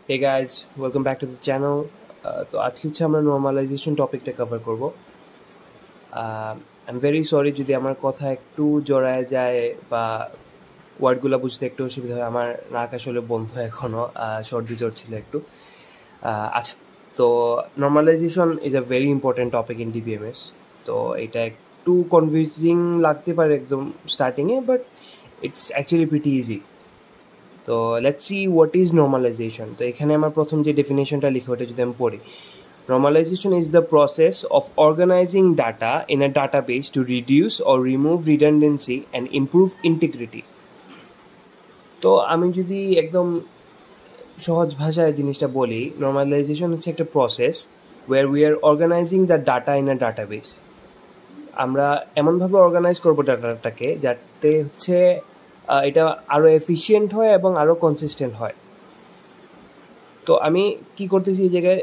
Hey guys, welcome back to the channel. তো আজকে হচ্ছে আমরা নর্মালাইজেশন টপিকটা কভার করব। আই এম ভেরি সরি যদি আমার কথা একটু জড়ায় যায় বা ওয়ার্ডগুলো বুঝতে একটু অসুবিধা হয়। আমার নাক আসলে বন্ধ এখনও, সর্দি জ্বর ছিল একটু। আচ্ছা, তো normalization is a very important topic in DBMS. তো এটা একটু কনফিউজিং লাগতে পারে একদম স্টার্টিংয়ে, but it's actually pretty easy. তো let's see what is normalization. তো এখানে আমার প্রথম যে ডেফিনেশনটা লিখে ওটা যদি আমি পড়ি, normalization is the process of organizing data in a database to reduce or remove redundancy and improve integrity. তো আমি যদি একদম সহজ ভাষায় জিনিসটা বলি, নর্মালাইজেশন হচ্ছে একটা process where we are organizing the data in a database. আমরা এমনভাবে অর্গানাইজ করবো ডাটাটাকে যাতে হচ্ছে এটা আরও এফিশিয়েন্ট হয় এবং আরও কনসিস্টেন্ট হয়। তো আমি কি করতেছি এই জায়গায়,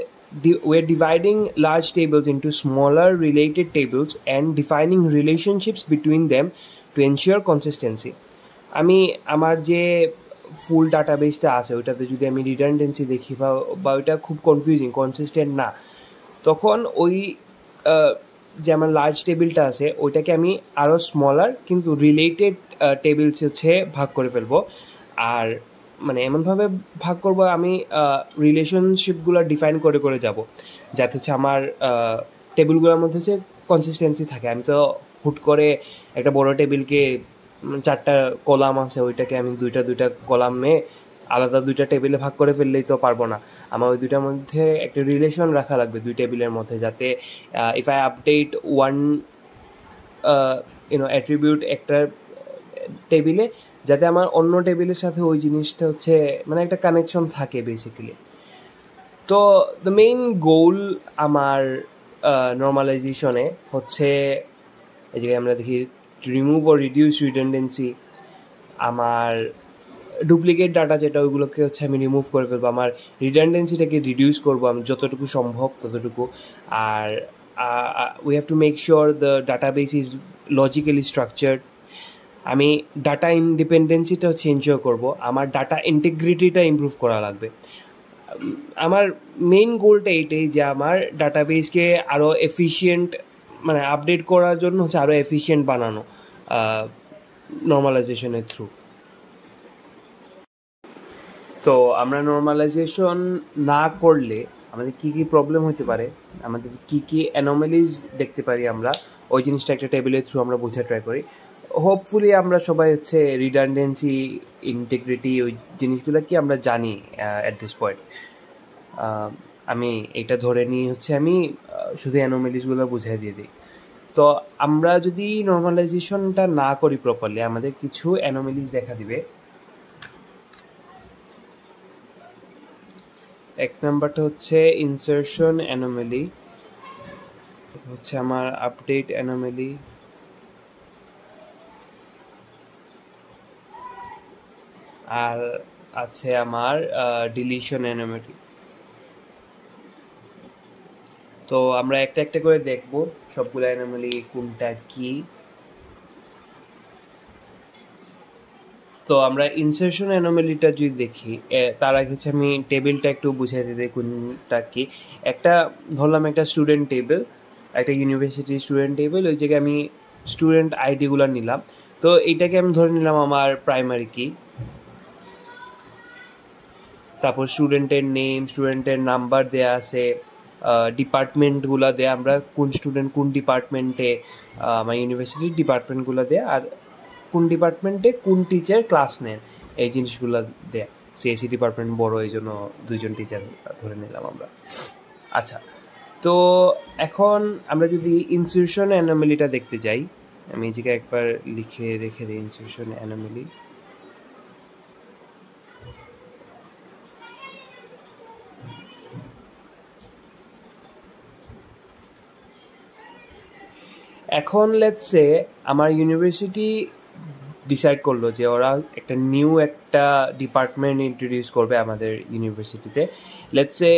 we're dividing large tables into smaller related tables and defining relationships between them to ensure consistency. আমি আমার যে ফুল ডাটাবেসটা আছে ওইটাতে যদি আমি রিডান্ডেন্সি দেখি বা ওইটা খুব কনফিউজিং, কনসিস্টেন্ট না, তখন ওই যে আমার লার্জ টেবিলটা আছে ওইটাকে আমি আরও স্মলার কিন্তু রিলেটেড টেবিলস হচ্ছে ভাগ করে ফেলবো। আর মানে এমনভাবে ভাগ করব আমি রিলেশনশিপগুলো ডিফাইন করে করে যাব যাতে হচ্ছে আমার টেবিলগুলোর মধ্যে হচ্ছে কনসিস্টেন্সি থাকে। আমি তো হুট করে একটা বড় টেবিলকে 4টা কলাম আছে ওইটাকে আমি দুইটা কলামে আলাদা 2টা টেবিলে ভাগ করে ফেললেই তো পারবো না। আমার ওই 2টার মধ্যে একটা রিলেশন রাখা লাগবে 2 টেবিলের মধ্যে, যাতে if I update one attribute একটা টেবিলে, যাতে আমার অন্য টেবিলের সাথে ওই জিনিসটা হচ্ছে মানে একটা কানেকশন থাকে বেসিক্যালি। তো দ্য মেইন গোল আমার নর্মালাইজেশনে হচ্ছে এই জায়গায় আমরা দেখি রিমুভ ও রিডিউস রিডান্ডেন্সি। আমার ডুপ্লিকেট ডাটা যেটা ওইগুলোকে হচ্ছে আমি রিমুভ করে ফেলবো, আমার রিডান্ডেন্সিটাকে রিডিউস করবো আমি যতটুকু সম্ভব ততটুকু। আর we have to make sure the database is logically structured. আমি ডাটা ইন্ডিপেন্ডেন্সিটাও চেঞ্জও করবো, আমার ডাটা ইন্টিগ্রিটিটা ইমপ্রুভ করা লাগবে। আমার মেইন গোলটা এইটাই যে আমার ডাটাবেসকে আরও এফিশিয়েন্ট মানে আপডেট করার জন্য হচ্ছে আরও এফিশিয়েন্ট বানানো নর্মালাইজেশনের থ্রু। তো আমরা নর্মালাইজেশন না করলে আমাদের কী কী প্রবলেম হতে পারে, আমাদের কী কী অ্যানোমালিজ দেখতে পারি আমরা, ওই জিনিসটা একটা টেবিলের থ্রু আমরা বোঝা ট্রাই করি। হোপফুলি আমরা সবাই হচ্ছে রিডান্ডেন্সি, ইন্টিগ্রিটি, ওই জিনিসগুলো কি আমরা জানি অ্যাট দিস পয়েন্ট। আমি এটা ধরে নিয়ে হচ্ছে আমি শুধু অ্যানোমালিজগুলো বুঝিয়ে দিয়ে দিই। তো আমরা যদি নর্মালাইজেশনটা না করি প্রপারলি আমাদের কিছু অ্যানোমালিজ দেখা দিবে। এক নাম্বারটা হচ্ছে ইনসারশন অ্যানোমালি, হচ্ছে আমার আপডেট অ্যানোমালি, আর আছে আমার ডিলিশন অ্যানোমালি। তো আমরা একটা একটা করে দেখব সবগুলো অ্যানোমালি কোনটা কি। তো আমরা ইনসারশন অ্যানোমালিটা যদি দেখি তার আগে হচ্ছে আমি টেবিলটা একটু বুঝিয়ে দিতে কোনটা কি। একটা ধরলাম একটা স্টুডেন্ট টেবিল, একটা ইউনিভার্সিটি স্টুডেন্ট টেবিল, ওই জায়গায় আমি স্টুডেন্ট আইডিগুলো নিলাম। তো এইটাকে আমি ধরে নিলাম আমার প্রাইমারি কি। তারপর স্টুডেন্টের নেম, স্টুডেন্টের নাম্বার দেয়া আছে, ডিপার্টমেন্টগুলো দেয়া, আমরা কোন স্টুডেন্ট কোন ডিপার্টমেন্টে, আমার ইউনিভার্সিটির ডিপার্টমেন্টগুলো দেয়া, আর কোন ডিপার্টমেন্টে কোন টিচার ক্লাস নেন এই জিনিসগুলো দেয়া। সিএসি ডিপার্টমেন্ট বড়, এই জন্য 2জন টিচার ধরে নিলাম আমরা। আচ্ছা, তো এখন আমরা যদি ইনসারশন অ্যানোমালিটা দেখতে যাই, আমি এই জায়গায় একবার লিখে রেখে দিই ইনসারশন অ্যানোমালি। এখন লেটস সে আমার ইউনিভার্সিটি ডিসাইড করলো যে ওরা একটা নিউ একটা ডিপার্টমেন্ট ইন্ট্রোডিউস করবে আমাদের ইউনিভার্সিটিতে, লেটস সে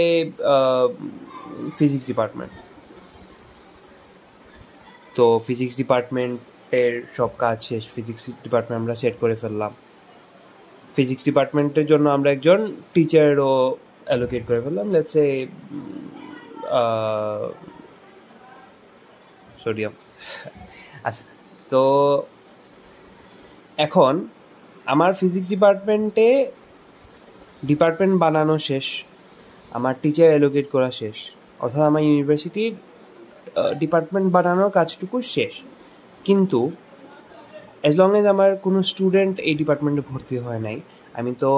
ফিজিক্স ডিপার্টমেন্ট। তো ফিজিক্স ডিপার্টমেন্টের সব কাজ শেষ, ফিজিক্স ডিপার্টমেন্ট আমরা সেট করে ফেললাম। ফিজিক্স ডিপার্টমেন্টের জন্য আমরা একজন টিচারও অ্যালোকেট করে ফেললাম, লেটস সে সোডিয়াম। আচ্ছা, তো এখন আমার ফিজিক্স ডিপার্টমেন্ট বানানো শেষ, আমার টিচার অ্যালোকেট করা শেষ, অর্থাৎ আমার ইউনিভার্সিটির ডিপার্টমেন্ট বানানোর কাজটুকু শেষ। কিন্তু অ্যাজ লং এজ আমার কোনো স্টুডেন্ট এই ডিপার্টমেন্টে ভর্তি হয় নাই, আমি তো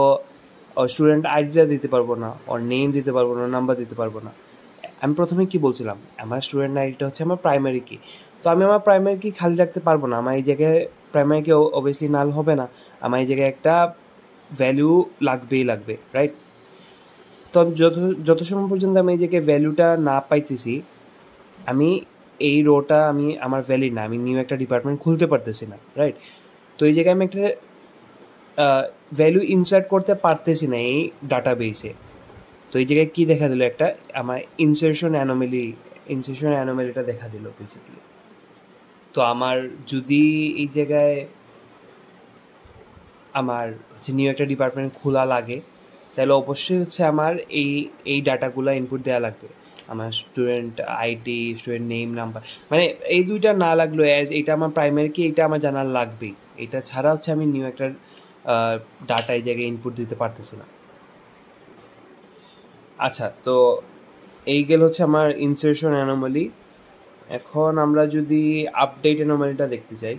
স্টুডেন্ট আইডিটা দিতে পারবো না, ওর নেম দিতে পারবো না, নাম্বার দিতে পারবো না। আমি প্রথমে কি বলছিলাম, আমার স্টুডেন্ট আইডিটা হচ্ছে আমার প্রাইমারি কি, তো আমি আমার প্রাইমারি কি খালি রাখতে পারবো না। আমার এই জায়গায় প্রাইমারি কি অবভিয়াসলি নাল হবে না, আমার এই জায়গায় একটা ভ্যালু লাগবে, রাইট? তো যত সময় পর্যন্ত আমি এই জায়গায় ভ্যালুটা না পাইতেছি, আমি এই রোটা আমি আমার ভ্যালিড না, আমি নিউ একটা ডিপার্টমেন্ট খুলতে পারতেছি না, রাইট? তো এই জায়গায় আমি একটা ভ্যালু ইনসার্ট করতে পারতেছি না এই ডাটাবেসে। তো এই জায়গায় কী দেখা দিল, একটা আমার ইনসার্শন অ্যানোমেলিটা দেখা দিল বেসিক্যালি। তো আমার যদি এই জায়গায় আমার হচ্ছে নিউ একটা ডিপার্টমেন্ট খোলা লাগে, তাহলে অবশ্যই হচ্ছে আমার এই ডাটাগুলো ইনপুট দেওয়া লাগবে, আমার student ID, student name, number, মানে এই দুইটা না লাগলো অ্যাজ এটা আমার প্রাইমারি কি, এটা আমার জানার লাগবেই। এটা ছাড়া হচ্ছে আমি নিউ একটা ডাটা এই জায়গায় ইনপুট দিতে পারতেছি না। আচ্ছা, তো এই গেল হচ্ছে আমার ইনসার্শন অ্যানোমালি। এখন আমরা যদি আপডেট অ্যানোমালিটা দেখতে চাই,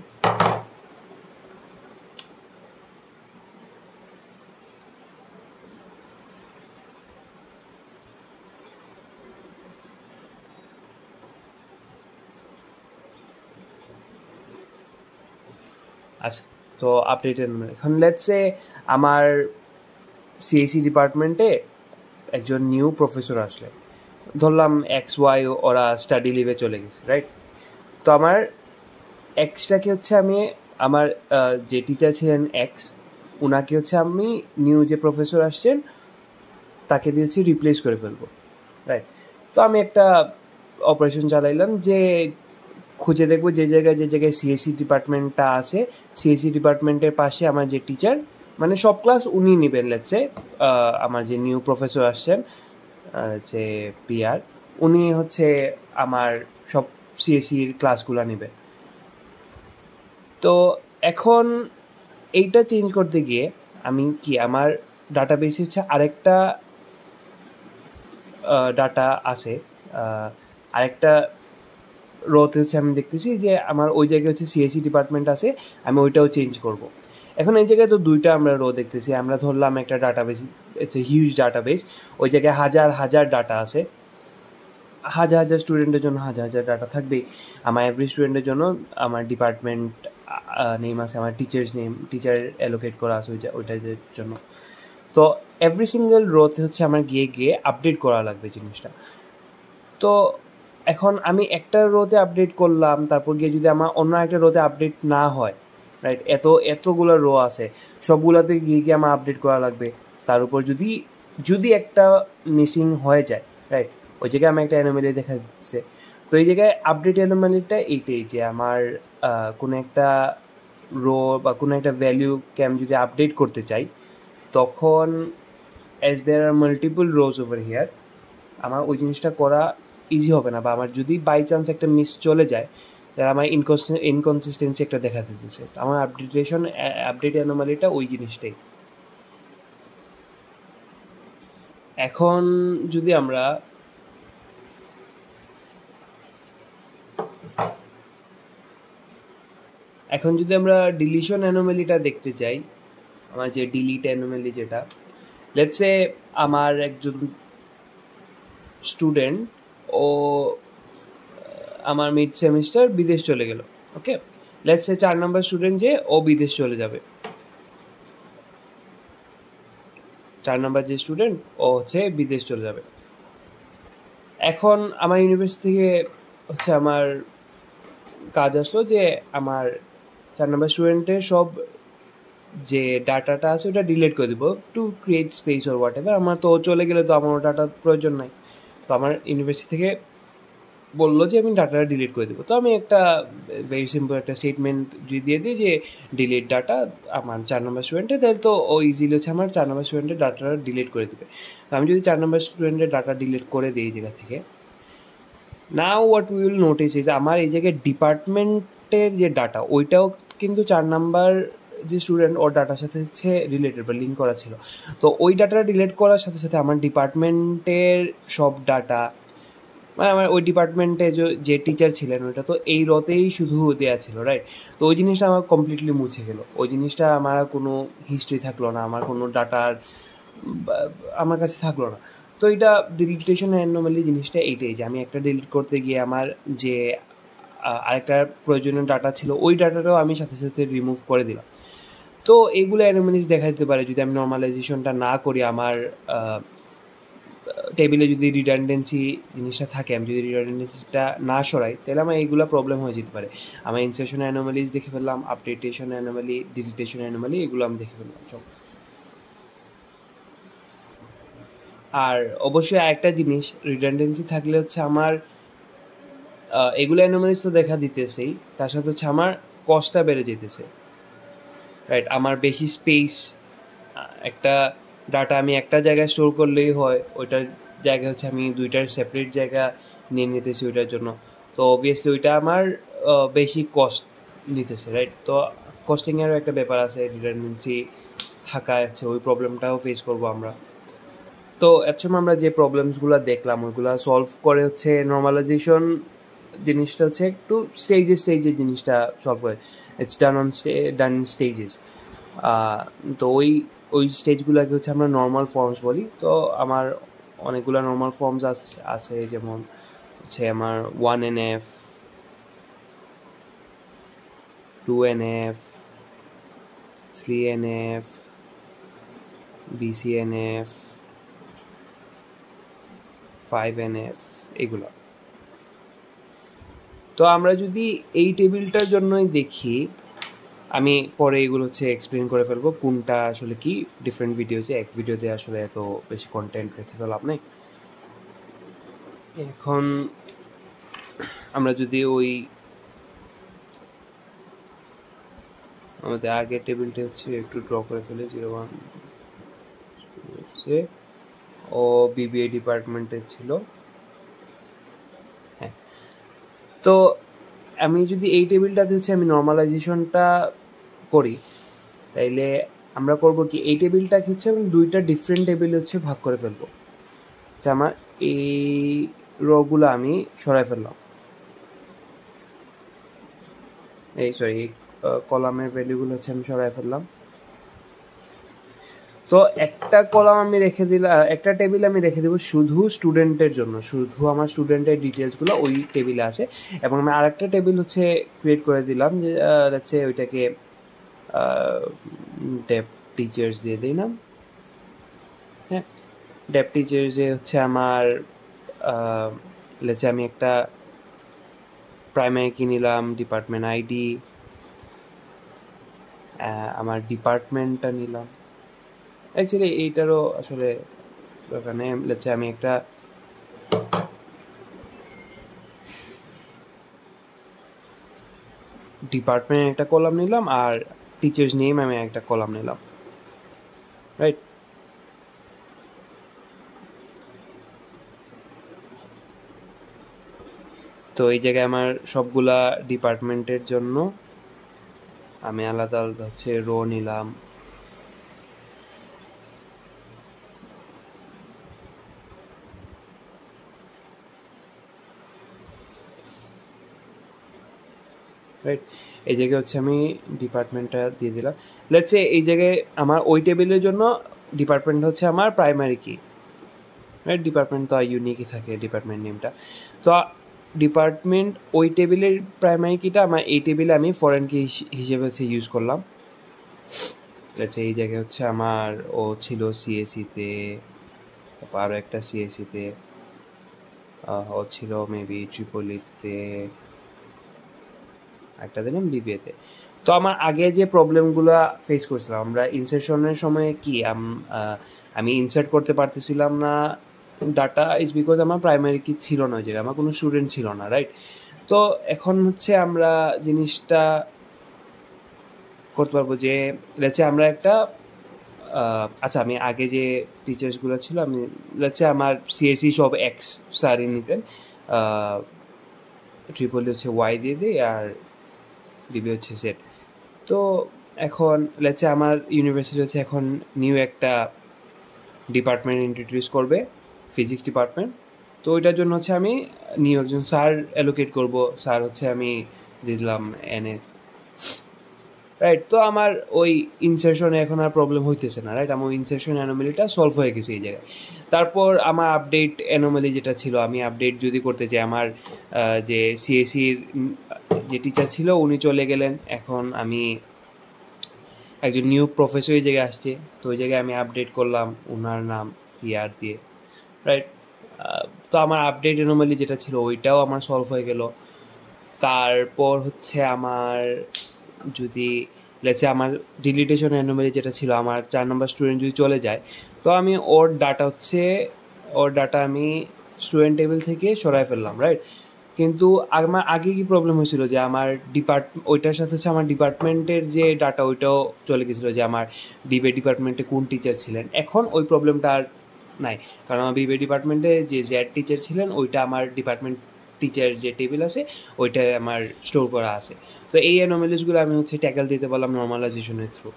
আচ্ছা, তো আপডেট অ্যানোমালি এখন লেটস সে আমার সিএসি ডিপার্টমেন্টে একজন নিউ প্রফেসর আসলে, ধরলাম XY ওরা স্টাডি লিভে চলে গেছে, রাইট? তো আমার এক্সটাকে হচ্ছে আমি আমার যে টিচার ছিলেন এক্স, ওনাকে হচ্ছে আমি নিউ যে প্রফেসর আসছেন তাকে দিয়ে হচ্ছে রিপ্লেস করে ফেলবো, রাইট? তো আমি একটা অপারেশন চালাইলাম যে খুঁজে দেখবো যে জায়গায় সিএসসি ডিপার্টমেন্টটা আছে, সিএসসি ডিপার্টমেন্টের পাশে আমার যে টিচার, মানে সব ক্লাস উনি নেবেন, লেটসে আমার যে নিউ প্রফেসর আসছেন যে পিআর, উনি হচ্ছে আমার সব সিএসসির ক্লাসগুলো নেবে। তো এখন এইটা চেঞ্জ করতে গিয়ে আমি কি আমার ডাটাবেসে হচ্ছে আরেকটা ডাটা আছে, আরেকটা রোতে হচ্ছে আমি দেখতেছি যে আমার ওই জায়গায় হচ্ছে সিএসসি ডিপার্টমেন্ট আছে, আমি ওইটাও চেঞ্জ করব। এখন এই জায়গায় তো দুইটা আমরা রো দেখতেছি, আমরা ধরলাম একটা database, it's a huge database, ওই জায়গায় হাজার ডাটা আছে, হাজার স্টুডেন্টের জন্য হাজার ডাটা থাকবেই। আমার এভরি স্টুডেন্টের জন্য আমার ডিপার্টমেন্ট নেম আছে, আমার টিচার অ্যালোকেট করা আছে ওইটার জন্য। তো এভরি সিঙ্গেল রোতে হচ্ছে আমার গিয়ে আপডেট করা লাগবে জিনিসটা। তো এখন আমি একটা রোতে আপডেট করলাম, তারপর গিয়ে যদি আমার অন্য একটা রোতে আপডেট না হয়, রাইট? এতগুলো রো আছে, সবগুলোতে গিয়ে আমার আপডেট করা লাগবে। তার উপর যদি একটা মিসিং হয়ে যায়, রাইট, ওই জায়গায় আমার একটা অ্যানোমালি দেখা দিচ্ছে। তো এই জায়গায় আপডেট অ্যানোমালিটা এইটাই যে আমার কোনো একটা রো বা কোনো একটা ভ্যালুকে আমি যদি আপডেট করতে চাই, তখন as there are multiple rows over here, আমার ওই জিনিসটা করা ইজি হবে না, বা আমার যদি বাই চান্স একটা মিস চলে যায়, তাহলে আমার ইনকনসিস্টেন্সি একটা দেখা দিতেছে। আমার আপডেট অ্যানোমালিটা ওই জিনিসটাই। এখন যদি আমরা ডিলিশন অ্যানোমালিটা দেখতে চাই, আমার যে ডিলিট অ্যানোমালি যেটা, লেটস সে আমার একজন স্টুডেন্ট ও আমার মিড সেমিস্টার বিদেশ চলে গেল, ওকে, লেটস সে 4 নম্বর স্টুডেন্ট যে ও বিদেশ চলে যাবে, 4 নম্বর যে স্টুডেন্ট ও হচ্ছে বিদেশ চলে যাবে। এখন আমার ইউনিভার্সিটি থেকে হচ্ছে আমার কাজ আসলো যে আমার 4 নম্বর স্টুডেন্টের সব যে ডাটাটা আছে ওটা ডিলিট করে দেবো to create space or what ever. আমার তো চলে গেলে তো আমার ডাটার প্রয়োজন নাই। তো আমার ইউনিভার্সিটি থেকে বললো যে আমি ডাটাটা ডিলিট করে দেবো। তো আমি একটা ভেরি সিম্পল একটা স্টেটমেন্ট যদি দিয়ে দিই যে ডিলিট ডাটা আমার 4 নম্বর স্টুডেন্টের, তাহলে তো ও ইজিলি হচ্ছে আমার 4 নম্বর স্টুডেন্টের ডাটাটা ডিলিট করে দেবে। তো আমি যদি 4 নম্বর স্টুডেন্টের ডাটা ডিলিট করে দিই এই জায়গা থেকে, now what we will notice is আমার এই জায়গায় ডিপার্টমেন্টের যে ডাটা ওইটাও কিন্তু 4 নাম্বার যে স্টুডেন্ট ওর ডাটার সাথে হচ্ছে রিলেটেড বা লিঙ্ক করা ছিল। তো ওই ডাটাটা ডিলিট করার সাথে সাথে আমার ডিপার্টমেন্টের সব ডাটা, মানে আমার ওই ডিপার্টমেন্টে যে টিচার ছিলেন ওইটা তো এই রতেই শুধু দেওয়া ছিল, রাইট? তো ওই জিনিসটা আমার কমপ্লিটলি মুছে গেল, ওই জিনিসটা আমার কোনো হিস্ট্রি থাকলো না, আমার কোনো ডাটার আমার কাছে থাকলো না। তো এটা ডিলিটেশন অ্যানোমালি জিনিসটা এইটাই, যে আমি একটা ডিলিট করতে গিয়ে আমার যে আরেকটা প্রয়োজনীয় ডাটা ছিল ওই ডাটাটাও আমি সাথে সাথে রিমুভ করে দিলাম। তো এইগুলো অ্যানোমালিজ দেখা যেতে পারে যদি আমি নর্মালাইজেশনটা না করি। আমার টেবিলে যদি রিডান্ডেন্সি জিনিসটা থাকে, আমি যদি রিডান্ডেন্সিটা না সরাই তাহলে আমার এইগুলো প্রবলেম হয়ে যেতে পারে। আমার ইনসার্শন অ্যানোমালিজ দেখে ফেললাম, আপডেটেশন অ্যানোমালি, ডিলিটেশন অ্যানোমালি, এগুলো আমি দেখে ফেললাম সব। আর অবশ্যই আরেকটা জিনিস, রিডান্ডেন্সি থাকলে হচ্ছে আমার এগুলো অ্যানোমালিজ তো দেখা দিতেছেই, তার সাথে হচ্ছে আমার কস্টটা বেড়ে যেতেছে, রাইট? আমার বেশি স্পেস, একটা ডাটা আমি একটা জায়গায় স্টোর করলেই হয়, ওইটার জায়গা হচ্ছে আমি দুইটার সেপারেট জায়গা নিয়ে নিতেছি ওইটার জন্য। তো অবভিয়াসলি ওইটা আমার বেশি কস্ট নিতেছে, রাইট? তো কস্টিংয়েরও একটা ব্যাপার আছে, রিডান্ডেন্সি থাকা হচ্ছে ওই প্রবলেমটাও ফেস করবো আমরা। তো এর সময় আমরা যে প্রবলেমসগুলো দেখলাম ওইগুলো সলভ করে হচ্ছে নর্মালাইজেশন জিনিসটা হচ্ছে একটু স্টেজে জিনিসটা সলভ করে, ইটস ডান স্টেজেস। তো ওই স্টেজগুলোকে হচ্ছে আমরা নর্মাল ফর্মস বলি। তো আমার অনেকগুলো নর্মাল ফর্মস আছে, যেমন হচ্ছে আমার 1NF, 2NF, 3NF, BCNF, 5NF, এগুলো। তো আমরা যদি এই টেবিলটার জন্যই দেখি, আমি পরে এগুলো হচ্ছে এক্সপ্লেন করে ফেলবো কোনটা আসলে কি ডিফারেন্ট ভিডিওতে, এক ভিডিওতে আসলে এত বেশি কন্টেন্ট রেখে তো লাভ নেই। এখন আমরা যদি ওই আমাদের আগের টেবিলটা হচ্ছে একটু ড্র করে ফেলে, 01 হচ্ছে ও বিবিএ ডিপার্টমেন্টের ছিল, হ্যাঁ। তো আমি যদি এই টেবিলটাতে হচ্ছে আমি নর্মালাইজেশনটা করি, তাইলে আমরা করব কি, এই টেবিলটাকে হচ্ছে আমি দুইটা ডিফারেন্ট টেবিল হচ্ছে ভাগ করে ফেলবো। আচ্ছা, আমার এই রোগুলো আমি সরাই ফেললাম, এই কলামের ভ্যালুগুলো হচ্ছে আমি সরাই ফেললাম। তো একটা কলাম আমি রেখে দিলাম, একটা টেবিল আমি রেখে দেবো শুধু স্টুডেন্টের জন্য, শুধু আমার স্টুডেন্টের ডিটেলসগুলো ওই টেবিলে আছে। এবং আমি আরেকটা টেবিল হচ্ছে ক্রিয়েট করে দিলাম, যে হচ্ছে ওইটাকে ডেপ টিচার্স দিয়ে দিই নাম, হ্যাঁ। ডেপ টিচার্সে হচ্ছে আমার লেটস আমি একটা প্রাইমারি কি নিলাম, ডিপার্টমেন্ট আইডি, আমার ডিপার্টমেন্টটা নিলাম। অ্যাকচুয়ালি এইটারও আসলে দরকার নেই, লেটস আমি একটা ডিপার্টমেন্ট একটা কলাম নিলাম আর টিচার্স নেম আমি একটা কলাম নিলাম, রাইট? তো এই জায়গায় আমার সবগুলা ডিপার্টমেন্টের জন্য আমি আলাদা আলাদা হচ্ছে রো নিলাম। রাইট, এই জায়গায় হচ্ছে আমি ডিপার্টমেন্টটা দিয়ে দিলাম। লেটস সে এই জায়গায় আমার ওই টেবিলের জন্য ডিপার্টমেন্ট হচ্ছে আমার প্রাইমারি কি, রাইট? ডিপার্টমেন্ট তো ইউনিকই থাকে ডিপার্টমেন্ট নেমটা। তো ডিপার্টমেন্ট ওই টেবিলের প্রাইমারি কিটা আমার এই টেবিলে আমি ফরেন কি হিসেবে হচ্ছে ইউজ করলাম। লেটস এই জায়গায় হচ্ছে আমার ও ছিল সিএসিতে, তারপর আরও একটা সিএসিতে, ও ছিল মেবি ট্রিপলিতে, একটা দিলাম বিবিএতে। তো আমার আগে যে প্রবলেমগুলো ফেস করছিলাম আমরা ইনসার্শনের সময় কি আমি ইনসার্ট করতে পারতেছিলাম না ডাটা ইজ বিকজ আমার প্রাইমারি কি ছিল না, যে আমার কোনো স্টুডেন্ট ছিল না, রাইট? তো এখন হচ্ছে আমরা জিনিসটা করতে পারবো যে লেটসে আমরা একটা আচ্ছা, আমি আগে যে টিচার্সগুলো ছিল, আমি লেটসে আমার সিএসি সব এক্স স্যারই নিতেন, ট্রিপল হচ্ছে ওয়াই দিয়ে দিই আর বিবি হচ্ছে জেড। তো এখন লেটসে আমার ইউনিভার্সিটি হচ্ছে এখন নিউ একটা ডিপার্টমেন্ট ইন্ট্রোডিউস করবে, ফিজিক্স ডিপার্টমেন্ট। তো ওইটার জন্য হচ্ছে আমি নিউ একজন স্যার অ্যালোকেট করব, স্যার হচ্ছে আমি দিলাম এনে, রাইট? তো আমার ওই ইনসারশনে এখন আর প্রবলেম হইতেছে না, রাইট? আমার ইনসারশন অ্যানোমালিটা সলভ হয়ে গেছে এই জায়গায়। তারপর আমার আপডেট অ্যানোমালি যেটা ছিল, আমি আপডেট যদি করতে চাই, আমার যে সিএসির যে টিচার ছিল উনি চলে গেলেন, এখন আমি একজন নিউ প্রফেসর এই জায়গায় আসছে, তো ওই জায়গায় আমি আপডেট করলাম ওনার নাম ইয়ার দিয়ে, রাইট? তো আমার আপডেট অ্যানোমালি যেটা ছিল ওইটাও আমার সলভ হয়ে গেল। তারপর হচ্ছে আমার যদি লেটসে আমার ডিলিটেশন অ্যানোমালি যেটা ছিল, আমার 4 নম্বর স্টুডেন্ট যদি চলে যায়, তো আমি ওর ডাটা আমি স্টুডেন্ট টেবিল থেকে সরায় ফেললাম, রাইট? কিন্তু আমার আগে কি প্রবলেম হয়েছিল যে আমার ওইটার সাথে হচ্ছে আমার ডিপার্টমেন্টের যে ডাটা ওইটাও চলে গেছিলো, যে আমার বিবে ডিপার্টমেন্টে কোন টিচার ছিলেন। এখন ওই প্রবলেমটা আর নাই, কারণ আমার বিবে ডিপার্টমেন্টে যে জেড টিচার ছিলেন ওইটা আমার ডিপার্টমেন্ট টিচার যে টেবিল আছে ওইটাই আমার স্টোর করা আছে। তো এই অ্যানোমালিসগুলো আমি হচ্ছে ট্যাকেল দিতে পারলাম নর্মালাইজেশনের থ্রু।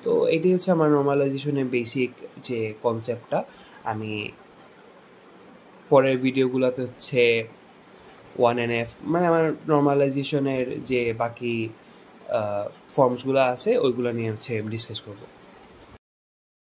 তো এটাই হচ্ছে আমার নর্মালাইজেশনের বেসিক যে কনসেপ্টটা। আমি পরের ভিডিওগুলোতে হচ্ছে 1NF মানে আমার নর্মালাইজেশনের যে বাকি ফর্মসগুলো আছে ওইগুলো নিয়ে হচ্ছে ডিসকাস করবো।